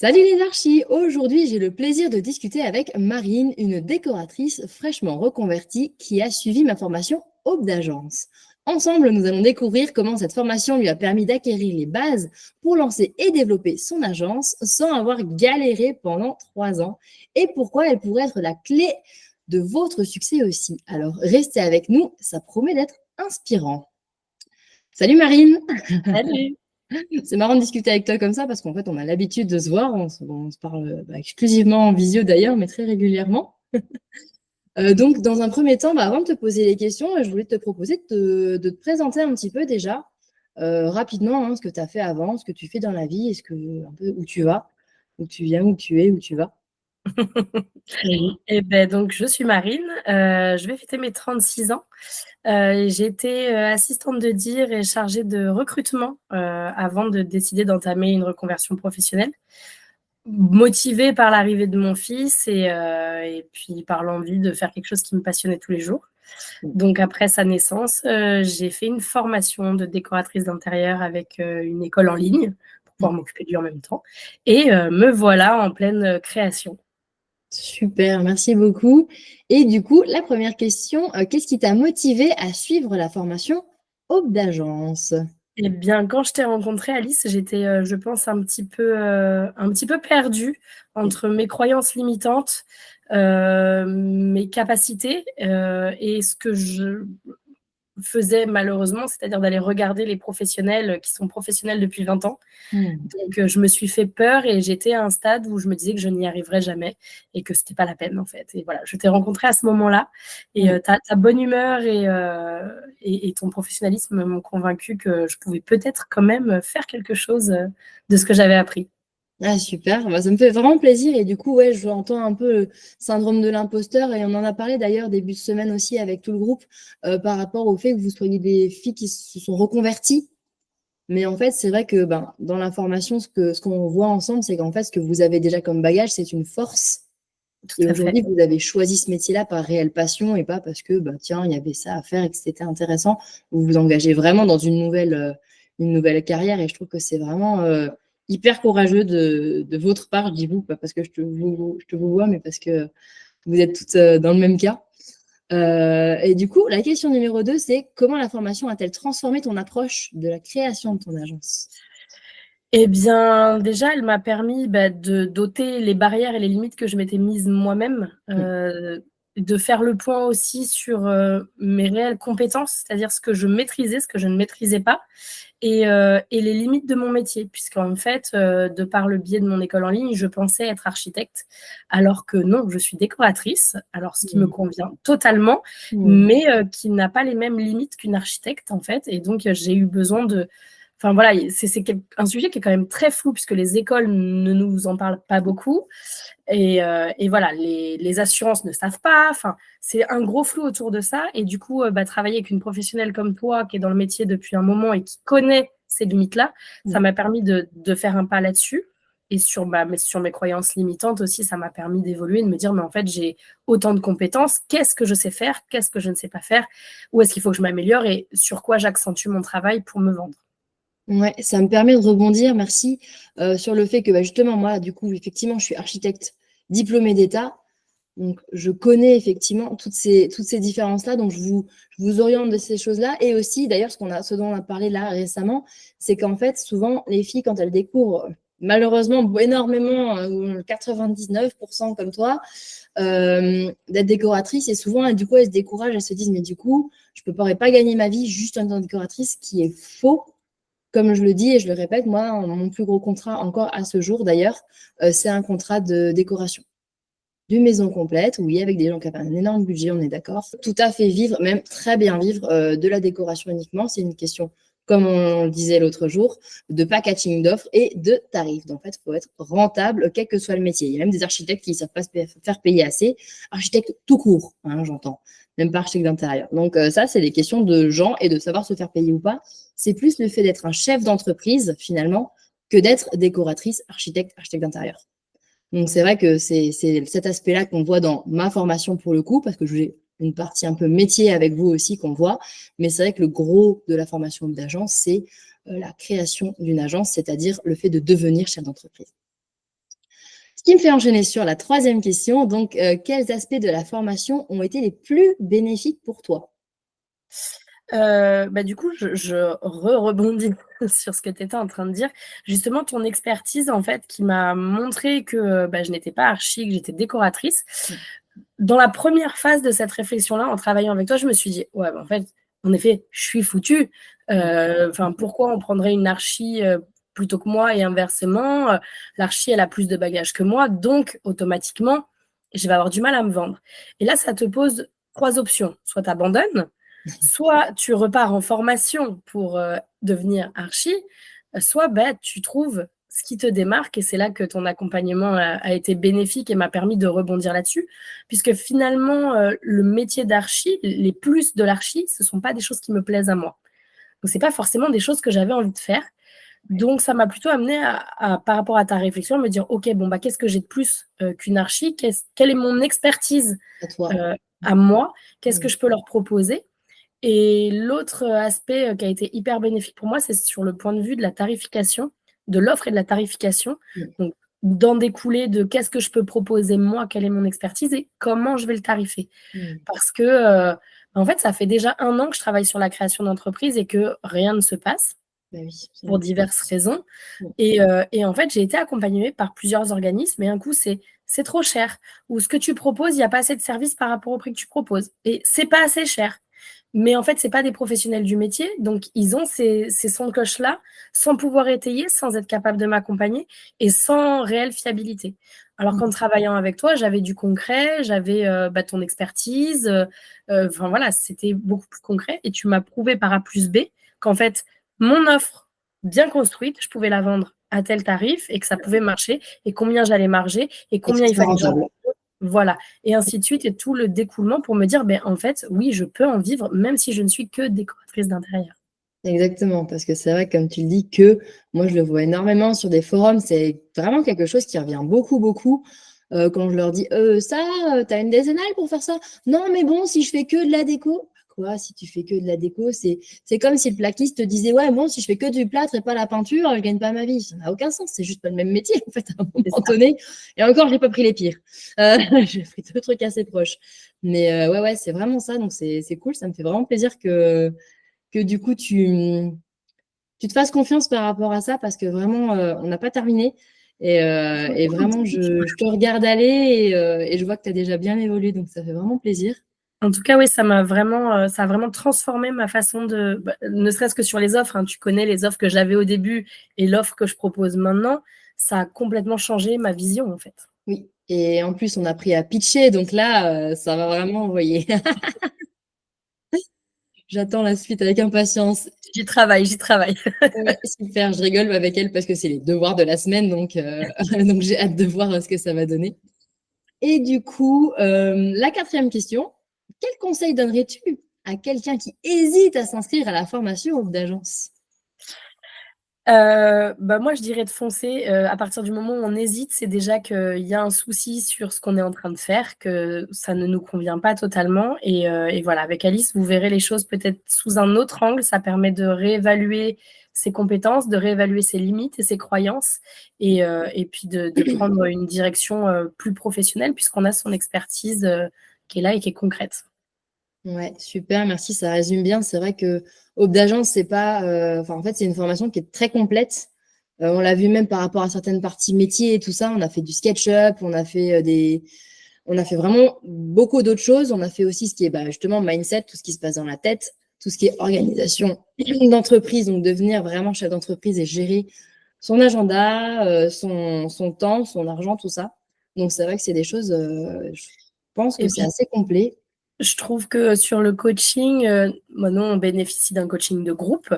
Salut les archis! Aujourd'hui, j'ai le plaisir de discuter avec Marine, une décoratrice fraîchement reconvertie qui a suivi ma formation Aube d'agence. Ensemble, nous allons découvrir comment cette formation lui a permis d'acquérir les bases pour lancer et développer son agence sans avoir galéré pendant 3 ans et pourquoi elle pourrait être la clé de votre succès aussi. Alors, restez avec nous, ça promet d'être inspirant. Salut Marine! Salut. C'est marrant de discuter avec toi comme ça parce qu'en fait, on a l'habitude de se voir. On se parle exclusivement en visio d'ailleurs, mais très régulièrement. Donc, dans un premier temps, avant de te poser les questions, je voulais te proposer de te présenter un petit peu déjà, rapidement, hein, ce que tu as fait avant, ce que tu fais dans la vie, un peu où tu vas, où tu viens, où tu es, où tu vas. Oui. Et ben donc je suis Marine, je vais fêter mes 36 ans. J'ai été, assistante de dire et chargée de recrutement, avant de décider d'entamer une reconversion professionnelle. Motivée par l'arrivée de mon fils et puis par l'envie de faire quelque chose qui me passionnait tous les jours. Donc après sa naissance, j'ai fait une formation de décoratrice d'intérieur avec, une école en ligne pour pouvoir m'occuper de lui en même temps et me voilà en pleine, création. Super, merci beaucoup. Et du coup, la première question, qu'est-ce qui t'a motivé à suivre la formation Aube d'agence? Eh bien, quand je t'ai rencontrée, Alice, j'étais, je pense un petit peu perdue entre mes croyances limitantes, mes capacités, et ce que je faisais malheureusement, c'est-à-dire d'aller regarder les professionnels, qui sont professionnels depuis 20 ans. Mmh. Donc, je me suis fait peur et j'étais à un stade où je me disais que je n'y arriverais jamais et que c'était pas la peine, en fait. Et voilà, je t'ai rencontrée à ce moment-là et Mmh. ta bonne humeur et ton professionnalisme m'ont convaincue que je pouvais peut-être quand même faire quelque chose, de ce que j'avais appris. Ah super, ça me fait vraiment plaisir et du coup, ouais, j'entends un peu le syndrome de l'imposteur et on en a parlé d'ailleurs début de semaine aussi avec tout le groupe, par rapport au fait que vous soyez des filles qui se sont reconverties. Mais en fait, c'est vrai que, dans la formation, ce qu'on voit ensemble, c'est qu'en fait, ce que vous avez déjà comme bagage, c'est une force Tout et à fait. aujourd'hui, vous avez choisi ce métier-là par réelle passion et pas parce que, tiens, il y avait ça à faire et que c'était intéressant. Vous vous engagez vraiment dans une nouvelle carrière et je trouve que c'est vraiment, hyper courageux de votre part. Je dis vous, pas parce que je te vous vois, mais parce que vous êtes toutes, dans le même cas. Et du coup, la question numéro 2, c'est comment la formation a-t-elle transformé ton approche de la création de ton agence? Eh bien, déjà, elle m'a permis, de d'ôter les barrières et les limites que je m'étais mises moi-même, Mmh. de faire le point aussi sur, mes réelles compétences, c'est-à-dire ce que je maîtrisais, ce que je ne maîtrisais pas et les limites de mon métier. Puisqu'en fait, de par le biais de mon école en ligne, je pensais être architecte alors que non, je suis décoratrice, alors ce qui me Mmh. convient totalement, Mmh. mais qui n'a pas les mêmes limites qu'une architecte, en fait et donc j'ai eu besoin de. Enfin voilà, c'est un sujet qui est quand même très flou puisque les écoles ne nous en parlent pas beaucoup et voilà, les assurances ne savent pas. Enfin, c'est un gros flou autour de ça et du coup, travailler avec une professionnelle comme toi qui est dans le métier depuis un moment et qui connaît ces limites-là, ça Mmh. m'a permis de faire un pas là-dessus et sur mes croyances limitantes aussi, ça m'a permis d'évoluer, de me dire: «Mais en fait, j'ai autant de compétences, qu'est-ce que je sais faire? Qu'est-ce que je ne sais pas faire? Où est-ce qu'il faut que je m'améliore et sur quoi j'accentue mon travail pour me vendre?» Ouais, ça me permet de rebondir, merci, sur le fait que, justement, moi, du coup, effectivement, je suis architecte diplômée d'État, donc je connais effectivement toutes ces différences-là, donc je vous oriente de ces choses-là et aussi, d'ailleurs, ce dont on a parlé là récemment, c'est qu'en fait, souvent, les filles, quand elles découvrent, malheureusement, énormément, 99 comme toi, d'être décoratrice et souvent, du coup, elles se découragent, elles se disent: «Mais du coup, je ne pourrais pas gagner ma vie juste en étant décoratrice», ce qui est faux. Comme je le dis et je le répète, moi, mon plus gros contrat encore à ce jour d'ailleurs, c'est un contrat de décoration d'une maison complète, oui, avec des gens qui avaient un énorme budget, on est d'accord. Tout à fait vivre, même très bien vivre, de la décoration uniquement. C'est une question, comme on le disait l'autre jour, de packaging d'offres et de tarifs. Donc en fait, il faut être rentable, quel que soit le métier. Il y a même des architectes qui ne savent pas se faire payer assez. Architectes tout court, hein, j'entends, même pas architecte d'intérieur. Donc ça, c'est des questions de gens et de savoir se faire payer ou pas. C'est plus le fait d'être un chef d'entreprise, finalement, que d'être décoratrice, architecte d'intérieur. Donc c'est vrai que c'est cet aspect-là qu'on voit dans ma formation pour le coup, parce que j'ai une partie un peu métier avec vous aussi qu'on voit, mais c'est vrai que le gros de la formation d'agence, c'est la création d'une agence, c'est-à-dire le fait de devenir chef d'entreprise. Ce qui me fait enchaîner sur la troisième question. Donc, quels aspects de la formation ont été les plus bénéfiques pour toi? Du coup, je rebondis sur ce que tu étais en train de dire. Justement, ton expertise, en fait, qui m'a montré que, je n'étais pas archi, que j'étais décoratrice. Mmh. Dans la première phase de cette réflexion-là, en travaillant avec toi, je me suis dit: «Ouais, en fait, en effet, je suis foutue. Mmh. Enfin, pourquoi on prendrait une archi, plutôt que moi et inversement? L'archi, elle a plus de bagages que moi, donc automatiquement, je vais avoir du mal à me vendre». Et là, ça te pose 3 options. Soit tu abandonnes, soit tu repars en formation pour, devenir archi, soit, tu trouves ce qui te démarque et c'est là que ton accompagnement a été bénéfique et m'a permis de rebondir là-dessus. Puisque finalement, le métier d'archi, les plus de l'archi, ce sont pas des choses qui me plaisent à moi. Donc c'est pas forcément des choses que j'avais envie de faire. Donc ça m'a plutôt amenée à par rapport à ta réflexion, à me dire: «OK, qu'est-ce que j'ai de plus, qu'une archi? Quelle est mon expertise, À toi. heu, à moi? Qu'est-ce que Mmh. je peux leur proposer?» Et l'autre aspect, qui a été hyper bénéfique pour moi, c'est sur le point de vue de la tarification, de l'offre et de la tarification. Mmh. Donc d'en découler de qu'est-ce que je peux proposer moi, quelle est mon expertise et comment je vais le tarifer. Mmh. Parce que, en fait, ça fait déjà 1 an que je travaille sur la création d'entreprise et que rien ne se passe Bah oui, c'est pour vrai. diverses raisons. Mmh. Et en fait, j'ai été accompagnée par plusieurs organismes et un coup, c'est trop cher ou ce que tu proposes, il y a pas assez de services par rapport au prix que tu proposes et c'est pas assez cher. Mais en fait, c'est pas des professionnels du métier, donc ils ont ces sons de cloche-là, sans pouvoir étayer, sans être capables de m'accompagner et sans réelle fiabilité. Alors qu'en Mmh. travaillant avec toi, j'avais du concret, j'avais, ton expertise, enfin voilà, c'était beaucoup plus concret et tu m'as prouvé par A plus B qu'en fait, mon offre bien construite, je pouvais la vendre à tel tarif et que ça pouvait marcher et combien j'allais marger et Et que combien ce il soit fallait que j'en rentable. voilà et ainsi de suite et tout le découlement pour me dire: en fait, oui, je peux en vivre même si je ne suis que décoratrice d'intérieur». Exactement, parce que c'est vrai, comme tu le dis, que moi, je le vois énormément sur des forums, c'est vraiment quelque chose qui revient beaucoup, beaucoup. Quand je leur dis: ça, tu une décennale pour faire ça? Non, mais bon, si je fais que de la déco». Quoi? Si tu fais que de la déco? C'est comme si le plaquiste te disait: «Ouais, bon, si je fais que du plâtre et pas la peinture, je gagne pas ma vie». Ça n'a aucun sens, c'est juste pas le même métier, en fait, à un C'est moment ça. donné. Et encore, j'ai pas pris les pires. J'ai pris 2 trucs assez proches. Mais ouais, c'est vraiment ça, donc c'est cool, ça me fait vraiment plaisir que du coup tu te fasses confiance par rapport à ça parce que vraiment, on n'a pas terminé et vraiment je te regarde aller et je vois que tu as déjà bien évolué, donc ça fait vraiment plaisir. En tout cas, oui, ça a vraiment transformé ma façon de ne serait-ce que sur les offres, hein. Tu connais les offres que j'avais au début et l'offre que je propose maintenant, ça a complètement changé ma vision, en fait. Oui et en plus on a appris à pitcher donc là, ça va vraiment envoyer. J'attends la suite avec impatience. J'y travaille, j'y travaille. Ouais, super, je rigole avec elle parce que c'est les devoirs de la semaine donc donc j'ai hâte de voir, ce que ça va donner. Et du coup, la quatrième question, quel conseil donnerais-tu à quelqu'un qui hésite à s'inscrire à la formation Homme d'agence? Moi, je dirais de foncer, à partir du moment où on hésite, c'est déjà qu'il y a un souci sur ce qu'on est en train de faire, que ça ne nous convient pas totalement et voilà, avec Alice, vous verrez les choses peut-être sous un autre angle. Ça permet de réévaluer ses compétences, de réévaluer ses limites et ses croyances et puis de prendre une direction, plus professionnelle puisqu'on a son expertise, qui est là et qui est concrète. Ouais, super, merci, ça résume bien. C'est vrai que Aube d'agence, c'est pas, enfin, en fait, c'est une formation qui est très complète. On l'a vu même par rapport à certaines parties métiers et tout ça. On a fait du SketchUp, on a fait vraiment beaucoup d'autres choses. On a fait aussi ce qui est, justement mindset, tout ce qui se passe dans la tête, tout ce qui est organisation d'entreprise, donc devenir vraiment chef d'entreprise et gérer son agenda, son temps, son argent, tout ça. Donc c'est vrai que c'est des choses, je pense que Et c'est puis assez complet. je trouve que sur le coaching, maintenant on bénéficie d'un coaching de groupe.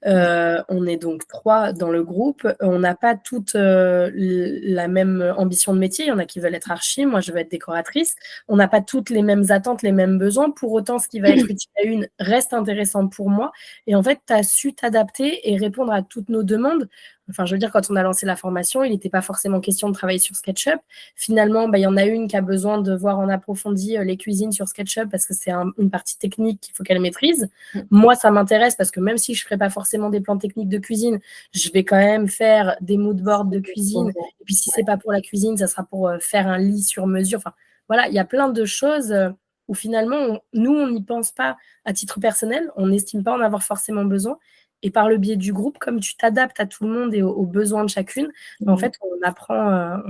Ouais. On est donc 3 dans le groupe. On n'a pas toutes, la même ambition de métier. Il y en a qui veulent être archi, moi je veux être décoratrice. On n'a pas toutes les mêmes attentes, les mêmes besoins. Pour autant, ce qui va être utile à une reste intéressant pour moi et en fait, tu as su t'adapter et répondre à toutes nos demandes, enfin, je veux dire, quand on a lancé la formation, il n'était pas forcément question de travailler sur SketchUp. Finalement, il y en a une qui a besoin de voir en approfondi les cuisines sur SketchUp parce que c'est une partie technique qu'il faut qu'elle maîtrise. Moi, ça m'intéresse parce que même si je ne ferai pas forcément des plans techniques de cuisine, je vais quand même faire des moodboards de cuisine. Et puis, si ce n'est pas pour la cuisine, ça sera pour faire un lit sur mesure. Enfin, voilà, il y a plein de choses où finalement, nous, on n'y pense pas à titre personnel. On n'estime pas en avoir forcément besoin. Et par le biais du groupe, comme tu t'adaptes à tout le monde et aux besoins de chacune, en fait, on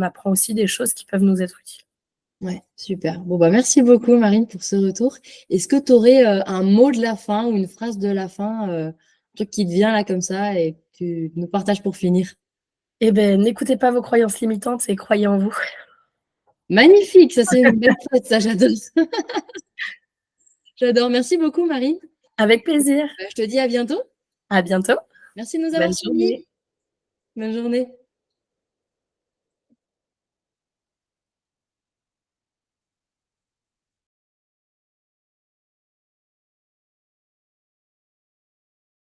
apprend aussi des choses qui peuvent nous être utiles. Ouais, super. Bon, bah, merci beaucoup, Marine, pour ce retour. Est-ce que tu aurais un mot de la fin ou une phrase de la fin, un truc qui te vient là comme ça et que tu nous partages pour finir? Eh bien, n'écoutez pas vos croyances limitantes et croyez en vous. Magnifique, ça c'est une belle phrase, ça j'adore. J'adore. Merci beaucoup, Marine. Avec plaisir. Je te dis à bientôt. À bientôt. Merci de nous avoir Bonne suivis. journée. Bonne journée.